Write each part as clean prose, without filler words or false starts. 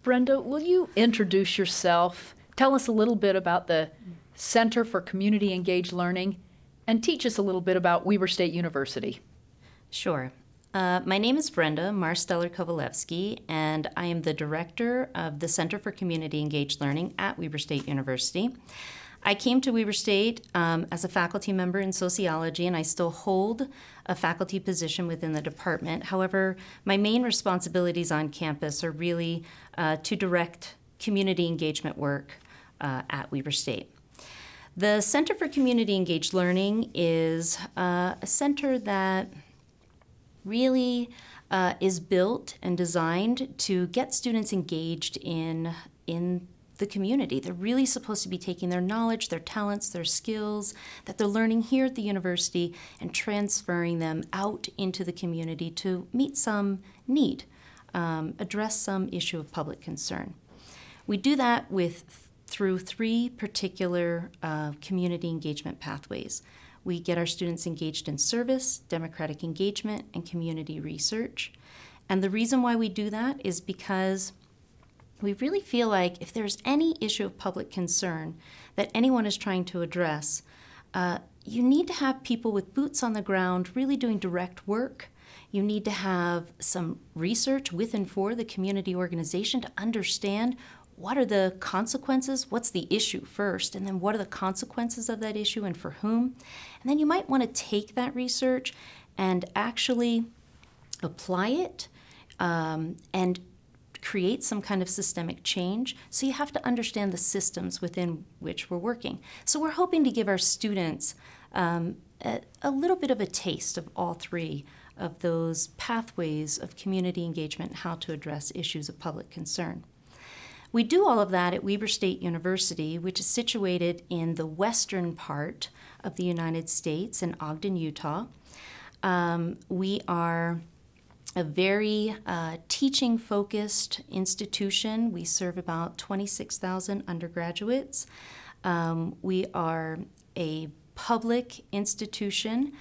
Brenda, will you introduce yourself? Tell us a little bit about the Center for Community Engaged Learning and teach us a little bit about Weber State University. Sure. My name is Brenda Marsteller-Kovalevsky, and I am the director of the Center for Community Engaged Learning at Weber State University. I came to Weber State as a faculty member in sociology, and I still hold a faculty position within the department. However, my main responsibilities on campus are really to direct community engagement work at Weber State. The Center for Community Engaged Learning is a center that really is built and designed to get students engaged in the community. They're really supposed to be taking their knowledge, their talents, their skills that they're learning here at the university and transferring them out into the community to meet some need, address some issue of public concern. We do that through three particular community engagement pathways. We get our students engaged in service, democratic engagement, and community research. And the reason why we do that is because we really feel like if there's any issue of public concern that anyone is trying to address, you need to have people with boots on the ground really doing direct work. You need to have some research with and for the community organization to understand what are the consequences, what's the issue first, and then what are the consequences of that issue and for whom. And then you might want to take that research and actually apply it and create some kind of systemic change. So you have to understand the systems within which we're working. So we're hoping to give our students a little bit of a taste of all three of those pathways of community engagement and how to address issues of public concern. We do all of that at Weber State University, which is situated in the western part of the United States in Ogden, Utah. We are a very teaching-focused institution. We serve about 26,000 undergraduates. We are a public institution,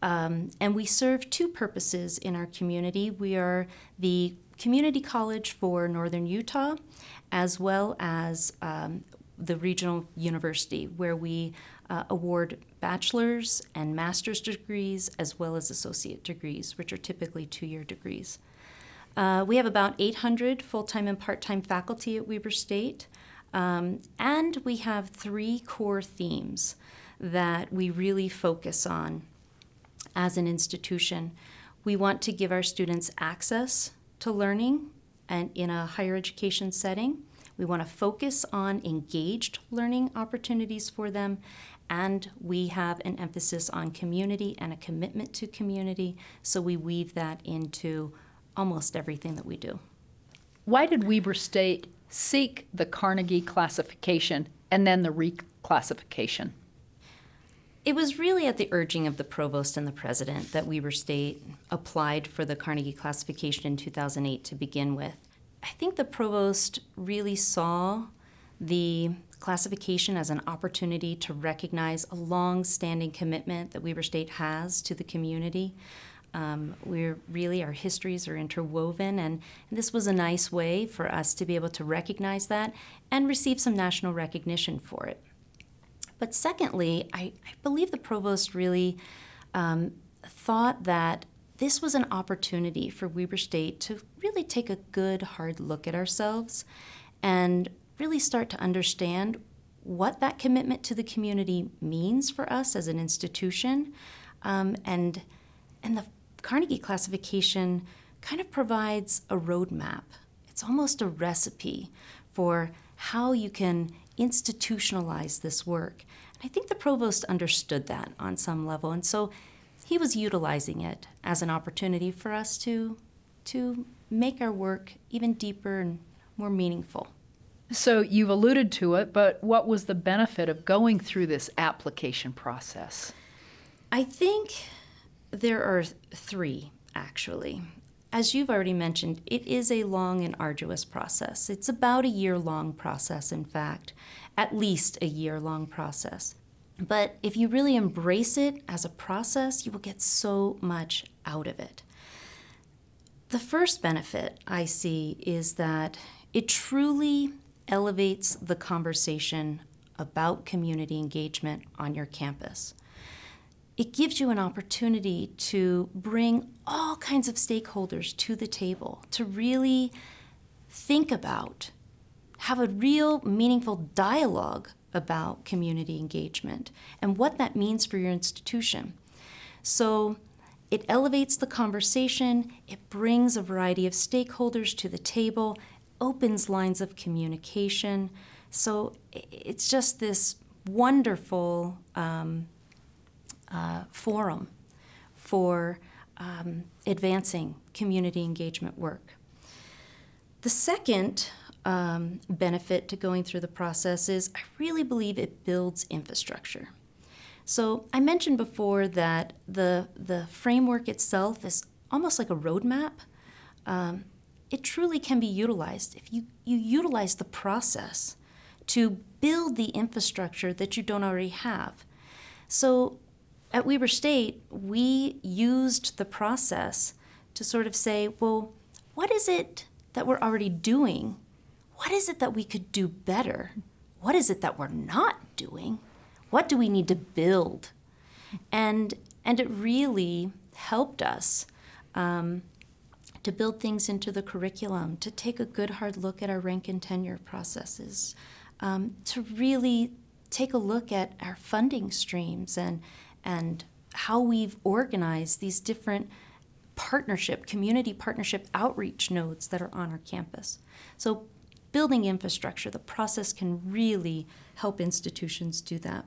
and we serve two purposes in our community. We are the community college for Northern Utah, as well as the regional university, where we award bachelor's and master's degrees, as well as associate degrees, which are typically 2-year degrees. We have about 800 full-time and part-time faculty at Weber State, and we have 3 core themes that we really focus on as an institution. We want to give our students access to learning and in a higher education setting. We want to focus on engaged learning opportunities for them, and we have an emphasis on community and a commitment to community, so we weave that into almost everything that we do. Why did Weber State seek the Carnegie classification and then the reclassification? It was really at the urging of the provost and the president that Weber State applied for the Carnegie classification in 2008 to begin with. I think the provost really saw the classification as an opportunity to recognize a long-standing commitment that Weber State has to the community. Our histories are interwoven, and this was a nice way for us to be able to recognize that and receive some national recognition for it. But secondly, I believe the provost really thought that this was an opportunity for Weber State to really take a good, hard look at ourselves and really start to understand what that commitment to the community means for us as an institution. And the Carnegie classification kind of provides a roadmap. It's almost a recipe for how you can institutionalize this work. And I think the provost understood that on some level, and so he was utilizing it as an opportunity for us to make our work even deeper and more meaningful. So you've alluded to it, but what was the benefit of going through this application process? I think there are 3, actually. As you've already mentioned, it is a long and arduous process. It's about a year-long process, in fact, at least a year-long process. But if you really embrace it as a process, you will get so much out of it. The first benefit I see is that It truly elevates the conversation about community engagement on your campus. It gives you an opportunity to bring all kinds of stakeholders to the table, to really think about, have a real meaningful dialogue about community engagement and what that means for your institution. So it elevates the conversation, it brings a variety of stakeholders to the table, opens lines of communication. So it's just this wonderful forum for advancing community engagement work. The second benefit to going through the process is I really believe it builds infrastructure. So I mentioned before that the framework itself is almost like a roadmap. It truly can be utilized if you utilize the process to build the infrastructure that you don't already have. So at Weber State, we used the process to sort of say, well, what is it that we're already doing? What is it that we could do better? What is it that we're not doing? What do we need to build? And it really helped us to build things into the curriculum, to take a good hard look at our rank and tenure processes, to really take a look at our funding streams and how we've organized these different community partnership outreach nodes that are on our campus. So building infrastructure, the process can really help institutions do that.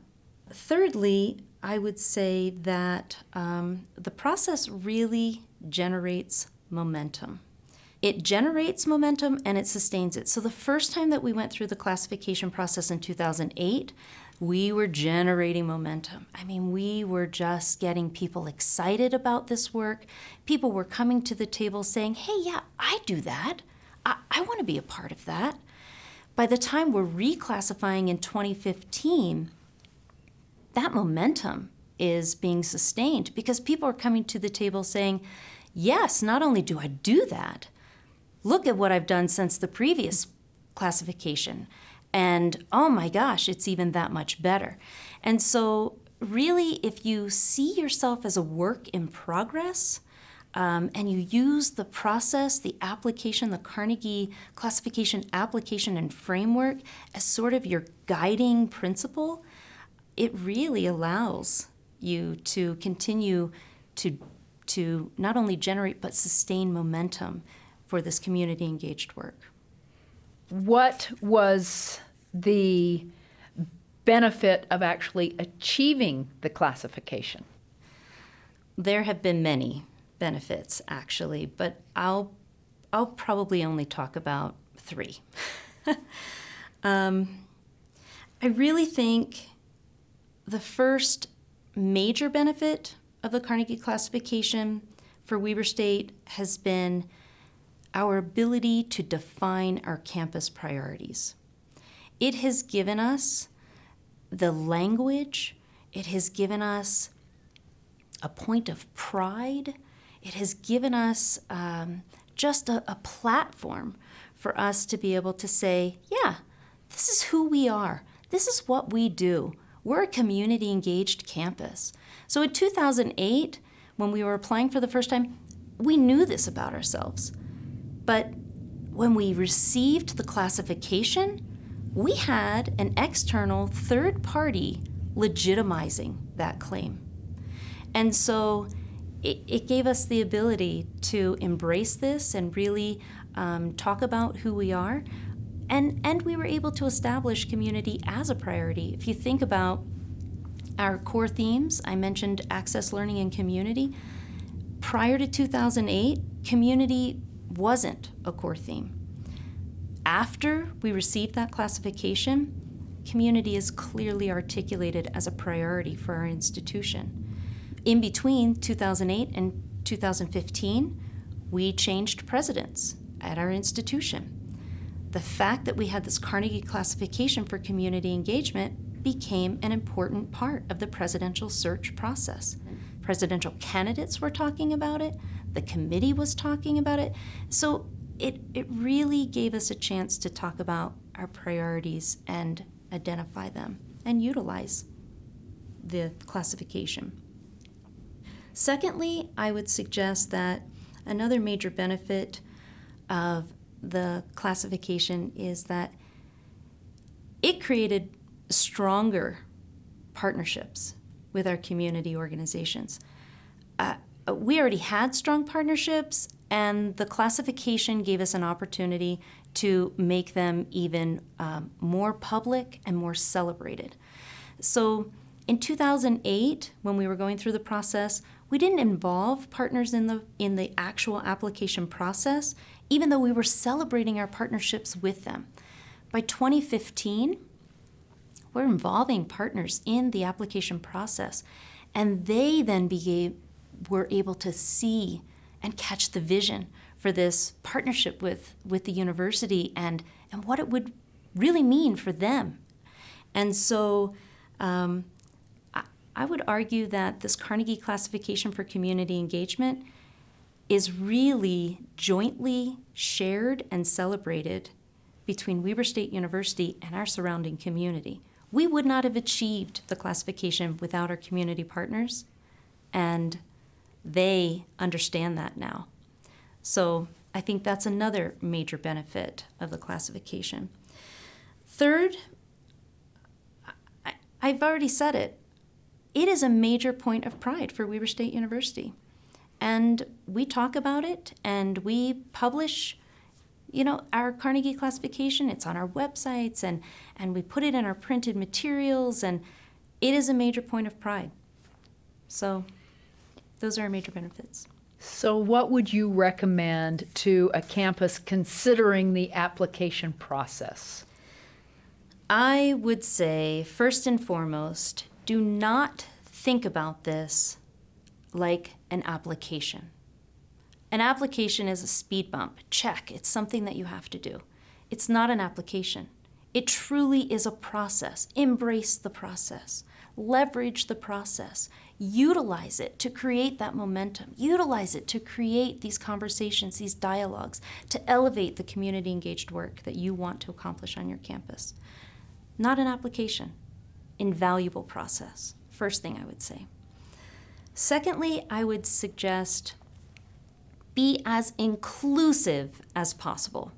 Thirdly, I would say that the process really generates momentum. It generates momentum and it sustains it. So the first time that we went through the classification process in 2008, we were generating momentum. I mean, we were just getting people excited about this work. People were coming to the table saying, hey, yeah, I do that. I want to be a part of that. By the time we're reclassifying in 2015, that momentum is being sustained because people are coming to the table saying, yes, not only do I do that, look at what I've done since the previous classification. And oh my gosh, it's even that much better. And so really, if you see yourself as a work in progress, and you use the process, the application, the Carnegie classification application and framework as sort of your guiding principle, it really allows you to continue to not only generate but sustain momentum for this community engaged work. What was the benefit of actually achieving the classification? There have been many benefits, actually, but I'll probably only talk about 3. I really think the first major benefit of the Carnegie classification for Weber State has been our ability to define our campus priorities. It has given us the language, it has given us a point of pride, it has given us just a platform for us to be able to say, yeah, this is who we are. This is what we do. We're a community-engaged campus. So in 2008, when we were applying for the first time, we knew this about ourselves. But when we received the classification, we had an external third party legitimizing that claim. And so it gave us the ability to embrace this and really talk about who we are. And we were able to establish community as a priority. If you think about our core themes, I mentioned access, learning, and community. Prior to 2008, community wasn't a core theme. After we received that classification, community is clearly articulated as a priority for our institution. In between 2008 and 2015, we changed presidents at our institution. The fact that we had this Carnegie classification for community engagement became an important part of the presidential search process. Presidential candidates were talking about it, the committee was talking about it. So it really gave us a chance to talk about our priorities and identify them and utilize the classification. Secondly, I would suggest that another major benefit of the classification is that it created stronger partnerships with our community organizations. We already had strong partnerships, and the classification gave us an opportunity to make them even more public and more celebrated. So in 2008, when we were going through the process, we didn't involve partners in the actual application process, even though we were celebrating our partnerships with them. By 2015, we're involving partners in the application process, and they then were able to see and catch the vision for this partnership with the university and what it would really mean for them. And so I would argue that this Carnegie Classification for Community Engagement is really jointly shared and celebrated between Weber State University and our surrounding community. We would not have achieved the classification without our community partners, and they understand that now. So I think that's another major benefit of the classification. Third, I've already said it. It is a major point of pride for Weber State University. And we talk about it and we publish, our Carnegie classification. It's on our websites and we put it in our printed materials, and it is a major point of pride. So those are our major benefits. So what would you recommend to a campus considering the application process? I would say, first and foremost, do not think about this like an application. An application is a speed bump. Check. It's something that you have to do. It's not an application. It truly is a process. Embrace the process. Leverage the process. Utilize it to create that momentum. Utilize it to create these conversations, these dialogues, to elevate the community engaged work that you want to accomplish on your campus. Not an application. Invaluable process. First thing I would say. Secondly, I would suggest be as inclusive as possible.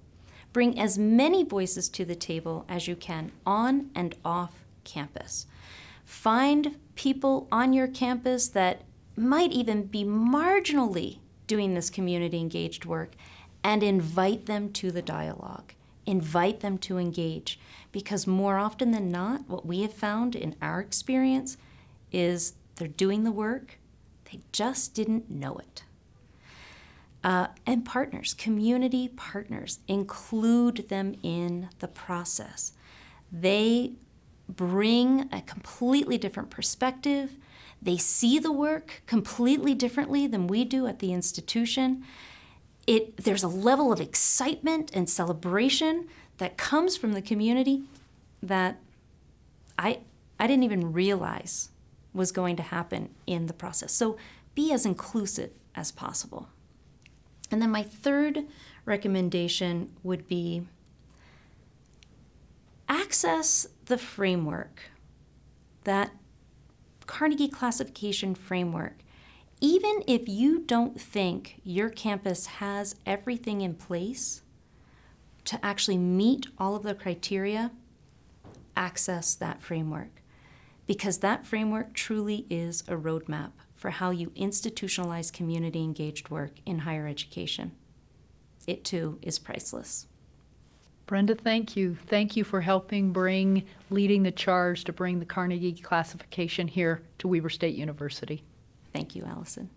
Bring as many voices to the table as you can on and off campus. Find people on your campus that might even be marginally doing this community engaged work and invite them to the dialogue. Invite them to engage, because more often than not, what we have found in our experience is they're doing the work, they just didn't know it. And partners, community partners, include them in the process. They bring a completely different perspective. They see the work completely differently than we do at the institution. There's a level of excitement and celebration that comes from the community that I didn't even realize was going to happen in the process. So be as inclusive as possible. And then my third recommendation would be access the framework, that Carnegie Classification framework. Even if you don't think your campus has everything in place to actually meet all of the criteria, access that framework, because that framework truly is a roadmap for how you institutionalize community engaged work in higher education. It too is priceless. Brenda, thank you. Thank you for leading the charge to bring the Carnegie Classification here to Weber State University. Thank you, Allison.